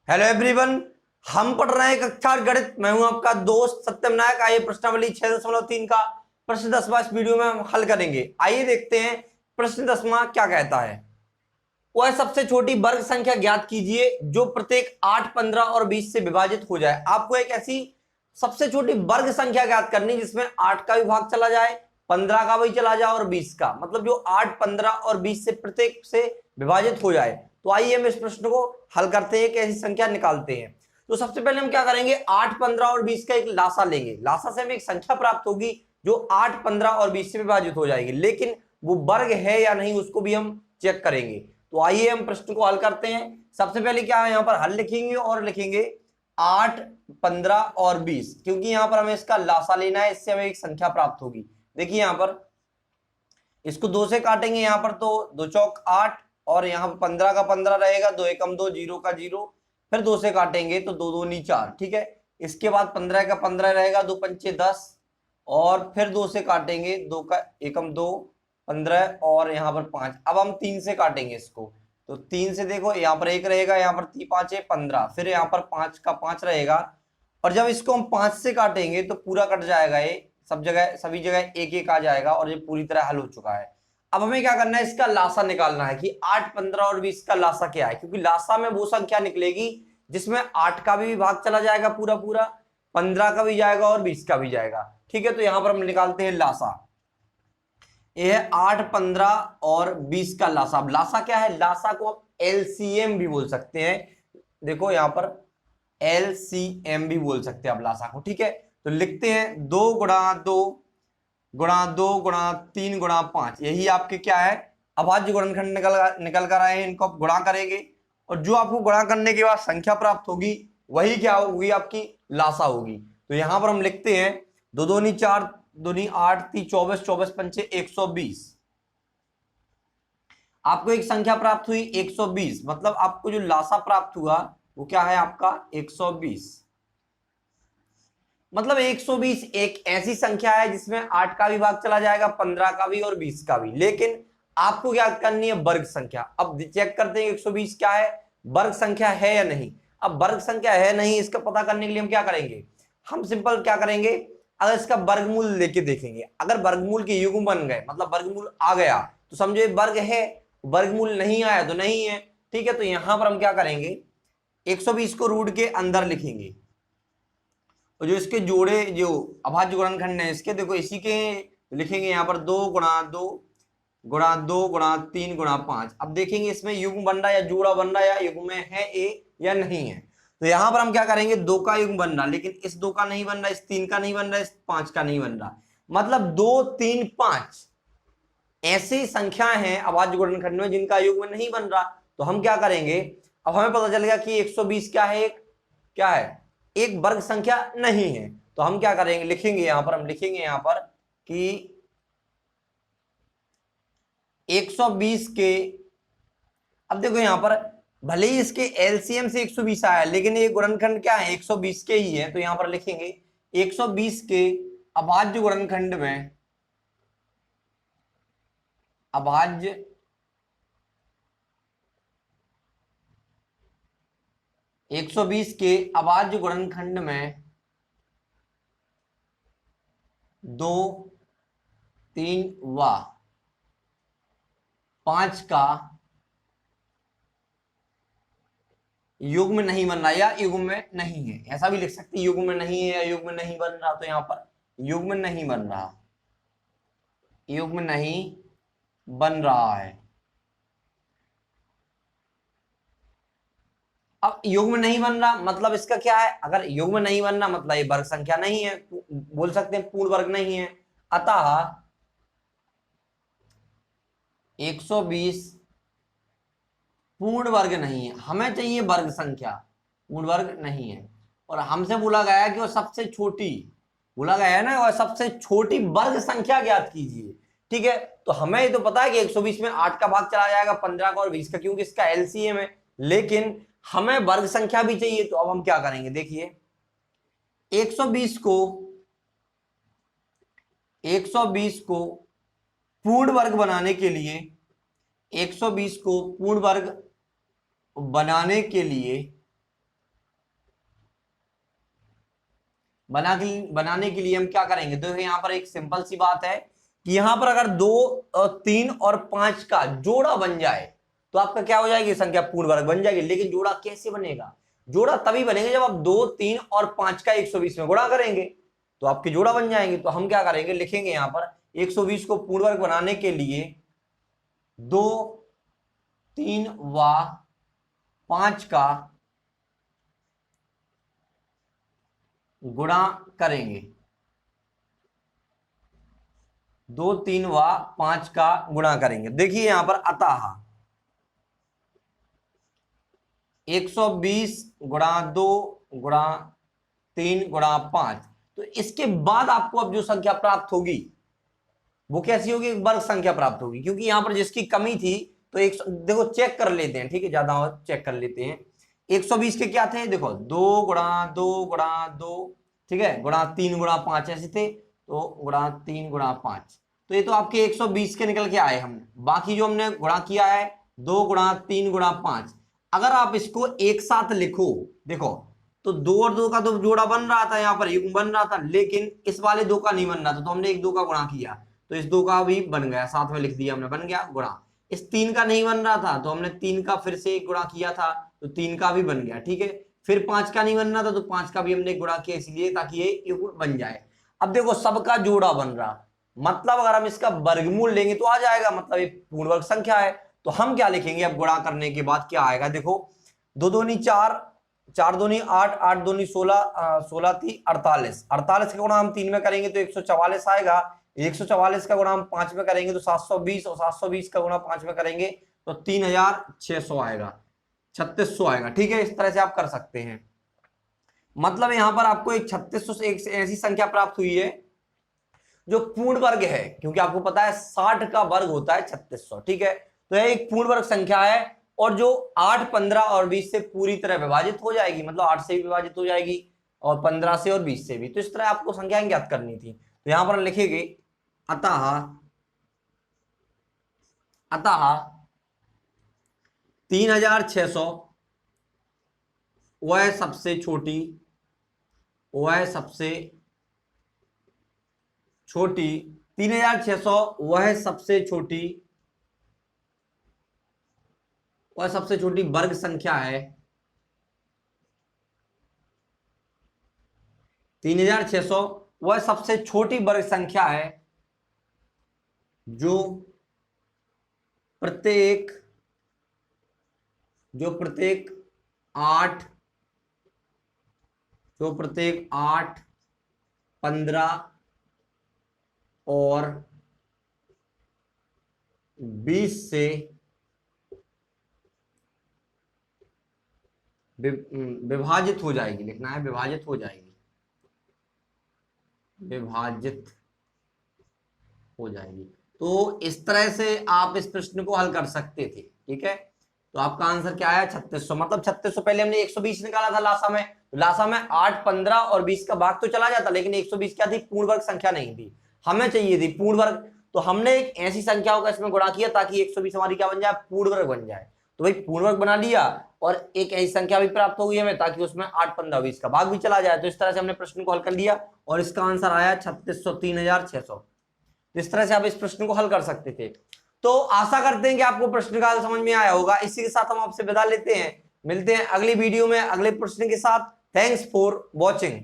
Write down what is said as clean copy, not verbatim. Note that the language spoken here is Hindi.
हेलो एवरीवन, हम पढ़ रहे हैं कक्षा आठ गणित। मैं हूं आपका दोस्त सत्यम नायक। आइए प्रश्नावली 6.3 का प्रश्न 10वां इस वीडियो में हम हल करेंगे। आइए देखते हैं प्रश्न 10वां क्या कहता है। वह सबसे छोटी वर्ग संख्या ज्ञात कीजिए जो प्रत्येक 8, 15 और 20 से विभाजित हो जाए। आपको एक ऐसी सबसे छोटी वर्ग संख्या ज्ञात करनी जिसमें 8 का भी भाग चला जाए, 15 का भी चला जाए और 20 का, मतलब जो 8, 15 और 20 से प्रत्येक से विभाजित हो जाए। तो आइए हम इस प्रश्न को हल करते हैं, एक ऐसी संख्या निकालते हैं। तो सबसे पहले हम क्या करेंगे, 8, 15 और 20 का एक लासा लेंगे। लासा से हमें एक संख्या प्राप्त होगी जो 8, 15 और 20 से विभाजित हो जाएगी, लेकिन वो वर्ग है या नहीं उसको भी हम चेक करेंगे। तो आइए हम प्रश्न को हल करते हैं। सबसे पहले क्या है, यहां पर हल लिखेंगे और लिखेंगे 8, 15 और 20, क्योंकि यहां पर हमें इसका लासा लेना है, इससे हमें एक संख्या प्राप्त होगी। देखिए यहां पर इसको 2 से काटेंगे, यहां पर तो 2 चौक 8 और यहां पर 15 का 15 रहेगा, 2 एकम 2, 0 का 0, फिर 2 से काटेंगे तो 2 2 नी 4, ठीक है। इसके बाद 15 का 15 रहेगा, 2 पंचे 10 और फिर 2 से काटेंगे, 2 का एकम 2, 15 और यहाँ पर 5। अब हम 3 से काटेंगे इसको, तो 3 से देखो यहाँ पर 1 रहेगा, यहाँ पर 3 5 15, फिर यहाँ पर 5 का 5 रहेगा। और जब इसको हम 5 से काटेंगे तो पूरा कट जाएगा, ये सब जगह सभी जगह 1 1 आ जाएगा और ये पूरी तरह हल हो चुका है। अब हमें क्या करना है, इसका लासा निकालना है कि 8, 15 और 20 का लासा क्या है, क्योंकि लासा में वो संख्या निकलेगी जिसमें 8 का भी भाग चला जाएगा पूरा पूरा, 15 का भी जाएगा और 20 का भी जाएगा, ठीक है। तो यहां पर हम निकालते हैं लासा। ये है 8, 15 और 20 का लासा। अब लासा क्या है, लासा को आप एलसीएम भी बोल सकते हैं। देखो यहां पर एलसीएम भी बोल सकते हैं आप लासा को, ठीक है। तो लिखते हैं 2 गुणा 2 गुणा 2 गुणा 3 गुणा 5, यही आपके क्या है अभाज्य गुणनखंड निकल कर आए हैं। इनको आप गुणा करेंगे और जो आपको गुणा करने के बाद संख्या प्राप्त होगी वही क्या होगी, आपकी लासा होगी। तो यहां पर हम लिखते हैं 2 2 नी 4, 2 नी 8, 3 24, 24 पंचे 120। आपको एक संख्या प्राप्त हुई 120, मतलब आपको जो लासा प्राप्त हुआ वो क्या है आपका 120। मतलब 120 एक ऐसी संख्या है जिसमें 8 का भी भाग चला जाएगा, 15 का भी और 20 का भी, लेकिन आपको क्या करनी है, वर्ग संख्या। अब चेक करते हैं 120 क्या है, वर्ग संख्या है या नहीं। अब वर्ग संख्या है नहीं, इसका पता करने के लिए हम क्या करेंगे, हम सिंपल क्या करेंगे, अगर इसका वर्गमूल लेके देखेंगे। अगर वर्गमूल के युग्म बन गए, मतलब वर्गमूल आ गया तो समझो वर्ग है, वर्गमूल नहीं आया तो नहीं है, ठीक है। तो यहां पर हम क्या करेंगे, 120 को रूट के अंदर लिखेंगे और जो इसके जोड़े जो अभाज्य गुणनखंड है इसके, देखो इसी के लिखेंगे यहाँ पर 2 गुणा 2 गुणा 2 गुणा 3 गुणा 5। अब देखेंगे इसमें युग्म बन रहा है या जोड़ा बन रहा है या युग्म में है ए या नहीं है। तो यहां पर हम क्या करेंगे, 2 का युग्म बन रहा, लेकिन इस 2 का नहीं बन रहा, इस 3 का नहीं बन रहा, इस 5 का नहीं बन रहा, मतलब 2 3 5 ऐसी संख्याएं हैं अभाज्य गुणनखंड में जिनका युग्म नहीं बन रहा। तो हम क्या करेंगे, अब हमें पता चल गया कि 120 क्या है, क्या है, एक वर्ग संख्या नहीं है। तो हम क्या करेंगे, लिखेंगे यहां पर, हम लिखेंगे यहां पर कि 120 के, अब देखो यहां पर भले ही इसके एलसीएम से 120 आया, लेकिन ये गुणनखंड क्या है 120 के ही है। तो यहां पर लिखेंगे 120 के अभाज्य गुणनखंड में, अभाज्य 120 के अभाज्य गुणनखंड में 2 3 व 5 का युग्म नहीं बन रहा या युग्म में नहीं है, ऐसा भी लिख सकते हैं, युग्म में नहीं है या युग्म में नहीं बन रहा। तो यहां पर युग्म नहीं बन रहा, युग्म नहीं बन रहा है। अब युग्म नहीं बन रहा मतलब इसका क्या है, अगर युग्म नहीं बन रहा मतलब ये वर्ग संख्या नहीं है, बोल सकते हैं पूर्ण वर्ग नहीं है। अतः 120 पूर्ण वर्ग नहीं है, हमें चाहिए वर्ग संख्या, पूर्ण वर्ग नहीं है। और हमसे बोला गया है कि वो सबसे छोटी, बोला गया है ना, वो सबसे छोटी वर्ग संख्या ज्ञात कीजिए, ठीक है। तो हमें तो पता है कि 120 में 8 का भाग चला जाएगा, 15 का और 20 का, क्योंकि इसका एलसीएम है, लेकिन हमें वर्ग संख्या भी चाहिए। तो अब हम क्या करेंगे, देखिए 120 को 120 को पूर्ण वर्ग बनाने के लिए, 120 को पूर्ण वर्ग बनाने के लिए बनाने के लिए हम क्या करेंगे, देखो यहाँ पर एक सिंपल सी बात है कि यहाँ पर अगर 2, 3 और 5 का जोड़ा बन जाए तो आपका क्या हो जाएगी, संख्या पूर्ण वर्ग बन जाएगी। लेकिन जोड़ा कैसे बनेगा, जोड़ा तभी बनेगा जब आप 2, 3 और 5 का 120 में गुणा करेंगे तो आपके जोड़ा बन जाएंगे। तो हम क्या करेंगे, लिखेंगे यहाँ पर 120 को पूर्ण वर्ग बनाने के लिए 2, 3 व 5 का गुणा करेंगे, 2, 3 व 5 का गुणा करेंगे। देखिए यहां पर अतः 120 गुणा 2 गुणा 3 गुणा 5, तो इसके बाद आपको अब जो संख्या प्राप्त होगी वो कैसी होगी, एक वर्ग संख्या प्राप्त होगी। क्योंकि यहां पर जिसकी कमी थी तो एक देखो चेक कर लेते हैं, ठीक है, ज्यादा और चेक कर लेते हैं। 120 के क्या थे, देखो 2 गुणा 2 गुणा 2, ठीक है, गुणा 3 गुणा 5 ऐसे थे, तो गुणा 3 गुणा 5, तो ये तो आपके 120 के निकल के आए। हम बाकी जो हमने गुणा किया है 2 गुणा 3 गुणा 5, अगर आप इसको एक साथ लिखो देखो तो 2 और 2 का तो जोड़ा बन रहा था, यहाँ पर युग्म बन रहा था, लेकिन इस वाले 2 का नहीं बन रहा था, तो हमने 1 2 का गुणा किया तो इस 2 का भी बन गया, साथ में लिख दिया हमने, बन गया गुणा। इस 3 का नहीं बन रहा था तो हमने 3 का फिर से एक गुणा किया था तो 3 का भी बन गया, ठीक है। फिर 5 का नहीं बन रहा था तो 5 का भी हमने गुणा किया, इसलिए ताकि ये युग्म बन जाए। अब देखो सबका जोड़ा बन रहा, मतलब अगर हम इसका वर्गमूल लेंगे तो आ जाएगा, मतलब ये पूर्ण वर्ग संख्या है। तो हम क्या लिखेंगे अब गुणा करने के बाद क्या आएगा, देखो 2 दूनी 4, 4 दूनी 8, 8 दूनी 16, 16 3 48, 48 का गुणा हम 3 में करेंगे तो 144 आएगा, 144 का गुणा हम 5 में करेंगे तो 720, और 720 का गुणा 5 में करेंगे तो 3600 आएगा, 3600 आएगा, ठीक है। इस तरह से आप कर सकते हैं। मतलब यहां पर आपको एक 3600 से एक ऐसी संख्या प्राप्त हुई है जो पूर्ण वर्ग है, क्योंकि आपको पता है 60 का वर्ग होता है 3600, ठीक है। तो यह एक पूर्ण वर्ग संख्या है और जो 8, 15 और 20 से पूरी तरह विभाजित हो जाएगी, मतलब 8 से भी विभाजित हो जाएगी और 15 से और 20 से भी। तो इस तरह आपको संख्याएं ज्ञात करनी थी। तो यहां पर लिखेंगे अतः 3600 वह सबसे छोटी 3600 वह सबसे छोटी वर्ग संख्या है, 3600 वह सबसे छोटी वर्ग संख्या है जो प्रत्येक 8, 15 और 20 से विभाजित हो जाएगी, लिखना है विभाजित हो जाएगी, विभाजित हो जाएगी। तो इस तरह से आप इस प्रश्न को हल कर सकते थे, ठीक है। तो आपका आंसर क्या है, 3600। मतलब 3600 पहले हमने 120 निकाला था लासा में, तो लासा में 8, 15 और 20 का भाग तो चला जाता, लेकिन 120 क्या थी, पूर्ण वर्ग संख्या नहीं थी, हमें चाहिए थी पूर्ण वर्ग। तो हमने एक ऐसी संख्याओं का इसमें गुणा किया ताकि 120 हमारी क्या बन जाए, पूर्ण वर्ग बन जाए। तो भाई पूर्ण वर्ग बना लिया और एक ऐसी संख्या भी प्राप्त हो गई हमें ताकि उसमें 8, 15, 20 का भाग भी चला जाए। तो इस तरह से हमने प्रश्न को हल कर लिया और इसका आंसर आया 3600, 3600। इस तरह से आप इस प्रश्न को हल कर सकते थे। तो आशा करते हैं कि आपको प्रश्न का हल समझ में आया होगा। इसी के साथ हम आपसे विदा लेते हैं, मिलते हैं अगली वीडियो में अगले प्रश्न के साथ। Thanks for watching.